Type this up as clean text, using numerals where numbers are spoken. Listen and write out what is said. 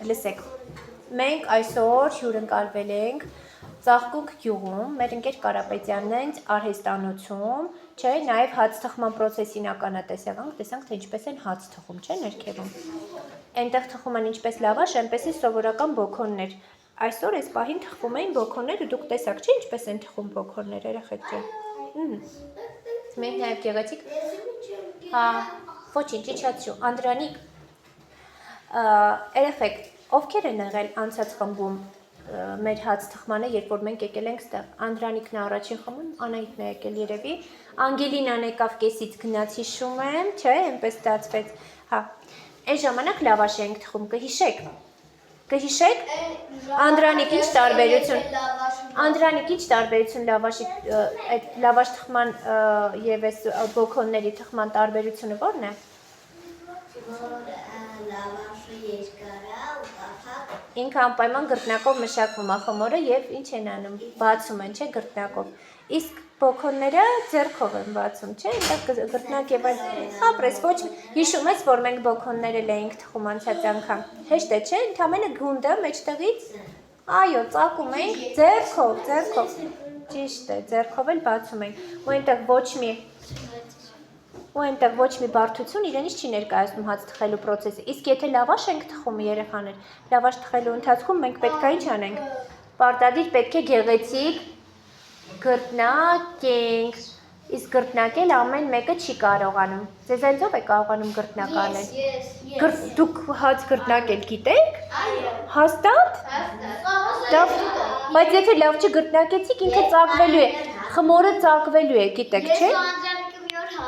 Լսեք, մենք այսօր հյուրընկալվել ենք Ծաղկուկ գյուղում, մեր ընկեր Կարապետյանն են արհեստանոցում, չէ, նաև հաց թխման պրոցեսին ականատեսանք, տեսանք, թե ինչպես են հաց թխում, չէ, ներքևում։ Այնտեղ թխում են ինչպես լավաշ, այնպես է սովորական բոքոններ։ Այսօր այս պահին թխվում էին բոքոնները, դուք տեսաք, չէ, ինչպես են թխում բոքոններ, երեխեք ջան։ Մենք նաև գեղեցիկ, հա, ոչինչ, իջացու, Անդրանիկ, երեխեք, ովքեր են եղել անցած խմբում մեր հաց թխմանը, երբ որ մենք եկել ենք ստեղ, Անդրանիկն է առաջին խմբում, Անահիտն է եկել երևի, Անգելինան եկավ կեսից գնաց հիշում եմ, չէ, այնպես ստացվեց, հա, այն ժամանակ լավաշ ենք թխում, կհիշեք, Անդրանիկ ինչ տարբերություն, Անդրանիկ ինչ տարբերություն լավաշի, այդ լավաշ թխման և այս բոքոնների թխման տարբերությունը որն է? Լավաշը երկար է ու կաթա Ինքը անպայման գրտնակով մշակվում է խմորը և ինչ են անում, բացում են, չէ, գրտնակով, իսկ բոքոնները ձեռքով են բացում, չէ, այնտեղ գրտնակ և այլ, ապրես, ոչ, հիշում ես, որ մենք բոքոնները էինք թխում անցած անգամ, հեշտ է, չէ, ընդամենը գունդը մեջտեղից, այո, ծակում էինք ձեռքով, ճիշտ է, ձեռքով էլ բացում ենք, ու այնտեղ ոչ մի բարդություն իրենից չի ներկայացնում հաց թխելու պրոցեսը, իսկ եթե լավաշ ենք թխում երեխաներ, լավաշ թխելու ընթացքում մենք պետք է ինչ անենք, պարտադիր պետք է գեղեցիկ գրտնակենք, իսկ գրտնակել ամեն մեկը չի կարողանում, ձեզանից ով է կարողանում գրտնակ անել, դուք հաց գրտնակել գիտեք, հաստատ, բայց եթե լավ չգրտնակեցիք ինքը ծակվելու է, խմորը ծակվելու է, գիտեք, չէ,